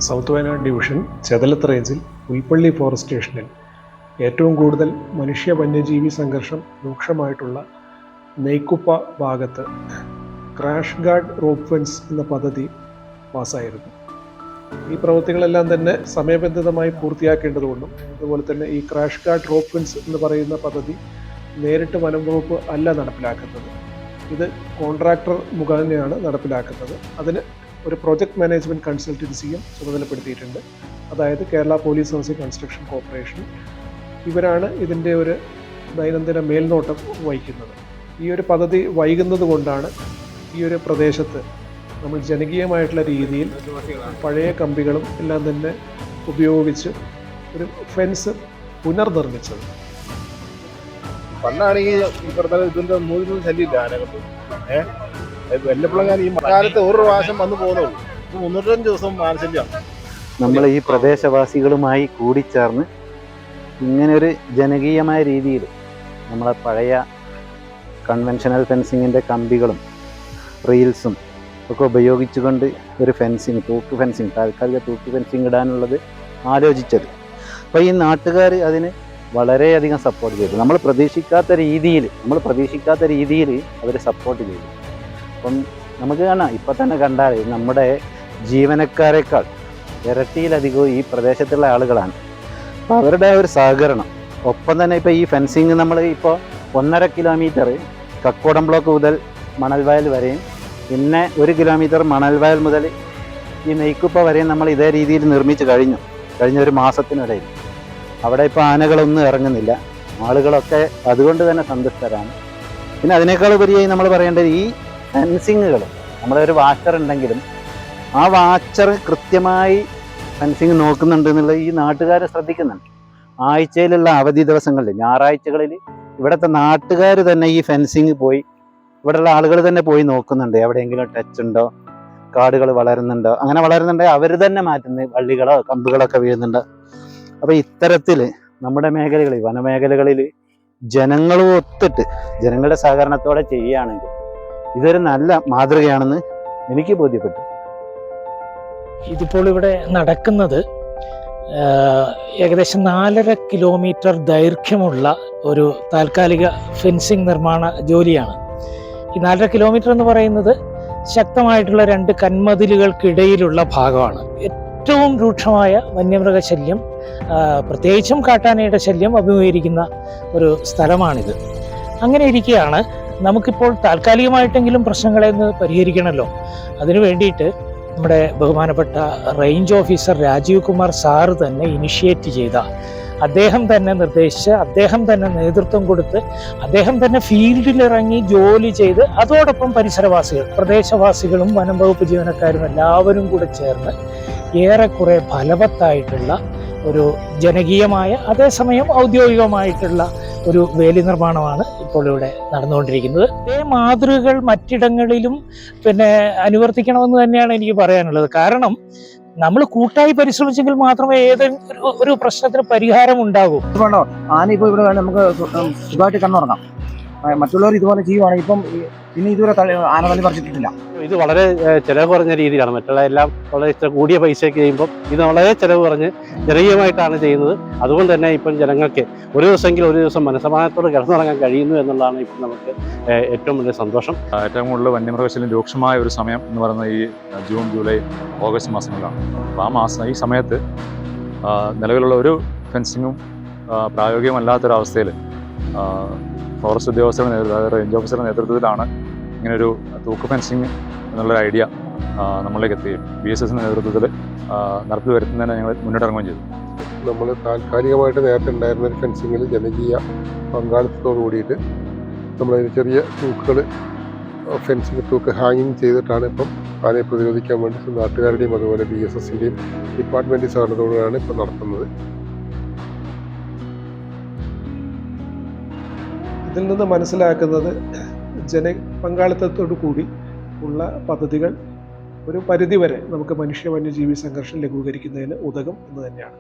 South Wayanad division ചെതലത്ത് റേഞ്ചിൽ Pulpally forest സ്റ്റേഷനിൽ ഏറ്റവും കൂടുതൽ മനുഷ്യ വന്യജീവി സംഘർഷം രൂക്ഷമായിട്ടുള്ള നെയ്ക്കുപ്പ ഭാഗത്ത് ക്രാഷ് ഗാർഡ് റോപ്പ് ഫെൻസ് എന്ന പദ്ധതി പാസ്സായിരുന്നു. ഈ പ്രവൃത്തികളെല്ലാം തന്നെ സമയബന്ധിതമായി പൂർത്തിയാക്കേണ്ടതുകൊണ്ടും അതുപോലെ തന്നെ ഈ ക്രാഷ് ഗാർഡ് റോപ്പ് ഫെൻസ് എന്ന് പറയുന്ന പദ്ധതി നേരിട്ട് വനം വകുപ്പ് അല്ല നടപ്പിലാക്കുന്നത്. ഇത് കോൺട്രാക്ടർ മുഖേനയാണ് നടപ്പിലാക്കുന്നത്. അതിന് ഒരു പ്രോജക്റ്റ് മാനേജ്മെൻറ്റ് കൺസൾട്ടൻസിയും ചുമതലപ്പെടുത്തിയിട്ടുണ്ട്. അതായത് Kerala police housing construction corporation. ഇവരാണ് ഇതിൻ്റെ ഒരു ദൈനംദിന മേൽനോട്ടം വഹിക്കുന്നത്. ഈ ഒരു പദ്ധതി വൈകുന്നത് കൊണ്ടാണ് ഈ ഒരു പ്രദേശത്ത് നമ്മൾ ജനകീയമായിട്ടുള്ള രീതിയിൽ പഴയ കമ്പികളും എല്ലാം തന്നെ ഉപയോഗിച്ച് ഒരു ഫെൻസ് പുനർനിർമ്മിച്ചത്. പണ്ടാണെങ്കിൽ ഈ പറഞ്ഞ ഇതിൻ്റെ മൂന്ന് ശല്യമില്ല ആനകത്ത്. വല്ലപ്പോഴും ഈ കാലത്ത് ഒരു പ്രാവശ്യം വന്നു പോകുന്നുള്ളൂ. 305 ദിവസം ആനശല്യമാണ്. നമ്മൾ ഈ പ്രദേശവാസികളുമായി കൂടിച്ചേർന്ന് ഇങ്ങനൊരു ജനകീയമായ രീതിയിൽ നമ്മളെ പഴയ കൺവെൻഷണൽ ഫെൻസിങ്ങിൻ്റെ കമ്പികളും റീൽസും ഒക്കെ ഉപയോഗിച്ചുകൊണ്ട് ഒരു ഫെൻസിങ്, തൂക്ക് ഫെൻസിങ്, താൽക്കാലിക തൂക്ക് ഫെൻസിങ് ഇടാനുള്ളത് ആലോചിച്ചത്. അപ്പോൾ ഈ നാട്ടുകാർ അതിന് വളരെയധികം സപ്പോർട്ട് ചെയ്തു. നമ്മൾ പ്രതീക്ഷിക്കാത്ത രീതിയിൽ അവർ സപ്പോർട്ട് ചെയ്തു. അപ്പം നമുക്ക് കാണാം, ഇപ്പം തന്നെ കണ്ടാൽ നമ്മുടെ ജീവനക്കാരെക്കാൾ ഇരട്ടിയിലധികവും ഈ പ്രദേശത്തുള്ള ആളുകളാണ്. അപ്പോൾ അവരുടെ ഒരു സഹകരണം, ഒപ്പം തന്നെ ഇപ്പോൾ ഈ ഫെൻസിങ് നമ്മൾ ഇപ്പോൾ 1.5 കിലോമീറ്റർ കക്കോടം ബ്ലോക്ക് മുതൽ മണൽവയൽ വരെയും പിന്നെ 1 കിലോമീറ്റർ മണൽവയൽ മുതൽ ഈ നെയ്ക്കുപ്പ വരെയും നമ്മൾ ഇതേ രീതിയിൽ നിർമ്മിച്ച് കഴിഞ്ഞ ഒരു മാസത്തിനിടയിൽ. അവിടെ ഇപ്പോൾ ആനകളൊന്നും ഇറങ്ങുന്നില്ല. ആളുകളൊക്കെ അതുകൊണ്ട് തന്നെ സന്തുഷ്ടരാണ്. പിന്നെ അതിനേക്കാൾ ഉപരിയായി നമ്മൾ പറയേണ്ടത് ഈ ഫെൻസിങ്ങുകൾ, നമ്മളൊരു വാച്ചർ ഉണ്ടെങ്കിലും ആ വാച്ചർ കൃത്യമായി ഫെൻസിങ് നോക്കുന്നുണ്ട് എന്നുള്ളത് ഈ നാട്ടുകാർ ശ്രദ്ധിക്കുന്നുണ്ട്. ആഴ്ചയിലുള്ള അവധി ദിവസങ്ങളിൽ, ഞായറാഴ്ചകളിൽ ഇവിടുത്തെ നാട്ടുകാർ തന്നെ ഈ ഫെൻസിങ് പോയി, ഇവിടെയുള്ള ആളുകൾ തന്നെ പോയി നോക്കുന്നുണ്ട്. എവിടെയെങ്കിലും ടച്ച് ഉണ്ടോ, കാടുകൾ വളരുന്നുണ്ടോ, അങ്ങനെ വളരുന്നുണ്ടെങ്കിൽ അവർ തന്നെ മാറ്റുന്നത്, വള്ളികളോ കമ്പുകളൊക്കെ വീഴുന്നുണ്ടോ. അപ്പോൾ ഇത്തരത്തിൽ നമ്മുടെ മേഖലകളിൽ, വനമേഖലകളിൽ ജനങ്ങളും ഒത്തിട്ട് ജനങ്ങളുടെ സഹകരണത്തോടെ ചെയ്യുകയാണെങ്കിൽ ഇതൊരു നല്ല മാതൃകയാണെന്ന് എനിക്ക് ബോധ്യപ്പെട്ടു. ഇതിപ്പോൾ ഇവിടെ നടക്കുന്നത് ഏകദേശം 4.5 കിലോമീറ്റർ ദൈർഘ്യമുള്ള ഒരു താൽക്കാലിക ഫെൻസിങ് നിർമ്മാണ ജോലിയാണ്. ഈ 4.5 കിലോമീറ്റർ എന്ന് പറയുന്നത് ശക്തമായിട്ടുള്ള 2 കന്മതിലുകൾക്കിടയിലുള്ള ഭാഗമാണ്. ഏറ്റവും രൂക്ഷമായ വന്യമൃഗശല്യം, പ്രത്യേകിച്ചും കാട്ടാനയുടെ ശല്യം അഭിമുഖീകരിക്കുന്ന ഒരു സ്ഥലമാണിത്. അങ്ങനെ ഇരിക്കുകയാണ് നമുക്കിപ്പോൾ താൽക്കാലികമായിട്ടെങ്കിലും പ്രശ്നങ്ങളെ ഒന്ന് പരിഹരിക്കണമല്ലോ. അതിനു വേണ്ടിയിട്ട് നമ്മുടെ ബഹുമാനപ്പെട്ട range officer Rajeev Kumar sir തന്നെ ഇനിഷ്യേറ്റ് ചെയ്ത, അദ്ദേഹം തന്നെ നിർദ്ദേശിച്ച്, അദ്ദേഹം തന്നെ നേതൃത്വം കൊടുത്ത്, അദ്ദേഹം തന്നെ ഫീൽഡിലിറങ്ങി ജോലി ചെയ്ത്, അതോടൊപ്പം പരിസരവാസികൾ, പ്രദേശവാസികളും വനം വകുപ്പ് ജീവനക്കാരും എല്ലാവരും കൂടെ ചേർന്ന് ഏറെക്കുറെ ഫലവത്തായിട്ടുള്ള ഒരു ജനകീയമായ അതേസമയം ഔദ്യോഗികമായിട്ടുള്ള ഒരു വേലി നിർമ്മാണമാണ് ഇപ്പോൾ ഇവിടെ നടന്നുകൊണ്ടിരിക്കുന്നത്. ഇതേ മാതൃകകൾ മറ്റിടങ്ങളിലും അനുവർത്തിക്കണമെന്ന് തന്നെയാണ് എനിക്ക് പറയാനുള്ളത്. കാരണം നമ്മൾ കൂട്ടായി പരിശ്രമിച്ചെങ്കിൽ മാത്രമേ ഏതെങ്കിലും ഒരു പ്രശ്നത്തിന് പരിഹാരം ഉണ്ടാകൂ. ആന ഇപ്പോൾ ഇവിടെ നമുക്ക് സുഖമായിട്ട് കണ്ണുറങ്ങാം. മറ്റുള്ളവർ ഇതുപോലെ ചെയ്യുവാണെങ്കിൽ ഇപ്പം ഇനി ഇതുവരെ ആന തള്ളി പറിച്ചിട്ടില്ല. ഇത് വളരെ ചിലവ് കുറഞ്ഞ രീതിയിലാണ്. മറ്റുള്ള എല്ലാം വളരെ കൂടിയ പൈസയ്ക്ക് ചെയ്യുമ്പോൾ ഇത് വളരെ ചിലവ് കുറഞ്ഞ് ജനകീയമായിട്ടാണ് ചെയ്യുന്നത്. അതുകൊണ്ട് തന്നെ ഇപ്പം ജനങ്ങൾക്ക് ഒരു ദിവസം മനസ്സമാനത്തോടെ കിടന്നുറങ്ങാൻ കഴിയുന്നു എന്നുള്ളതാണ് ഇപ്പം നമുക്ക് ഏറ്റവും വലിയ സന്തോഷം. ഏറ്റവും കൂടുതൽ വന്യമൃഗശല്യം രൂക്ഷമായ ഒരു സമയം എന്ന് പറയുന്നത് ഈ ജൂൺ, ജൂലൈ, ഓഗസ്റ്റ് മാസങ്ങളിലാണ്. അപ്പോൾ ഈ സമയത്ത് നിലവിലുള്ള ഒരു ഫെൻസിങ്ങും പ്രായോഗികമല്ലാത്തൊരവസ്ഥയിൽ ഫോറസ്റ്റ് ഉദ്യോഗസ്ഥരുടെ അതായത് റേഞ്ച് ഓഫീസറുടെ നേതൃത്വത്തിലാണ് ഇങ്ങനൊരു തൂക്ക് ഫെൻസിങ് എന്നുള്ളൊരു ഐഡിയ നമ്മളിലേക്ക് എത്തുകയും BSSന്റെ നേതൃത്വത്തിൽ നടപ്പിൽ വരുത്തുന്നതിന് ഞങ്ങൾ മുന്നിട്ടിറങ്ങുകയും ചെയ്തു. നമ്മൾ താൽക്കാലികമായിട്ട് നേരത്തെ ഉണ്ടായിരുന്ന ഒരു ഫെൻസിങ്ങിൽ ജനകീയ പങ്കാളിത്തത്തോടു കൂടിയിട്ട് നമ്മളതിന് ചെറിയ തൂക്കുകൾ, ഫെൻസിങ് തൂക്ക് ഹാങ്ങിങ് ചെയ്തിട്ടാണ് ഇപ്പം ആനയെ പ്രതിരോധിക്കാൻ വേണ്ടി നാട്ടുകാരുടെയും അതുപോലെ BSSന്റെയും ഡിപ്പാർട്ട്മെൻറ്റ് സഹകരണത്തോടെയാണ് ഇപ്പം നടത്തുന്നത്. ഇതിൽ നിന്ന് മനസ്സിലാക്കുന്നത് പങ്കാളിത്തത്തോടു കൂടി ഉള്ള പദ്ധതികൾ ഒരു പരിധിവരെ നമുക്ക് മനുഷ്യ വന്യജീവി സംഘർഷം ലഘൂകരിക്കുന്നതിന് ഉതകും എന്ന് തന്നെയാണ്.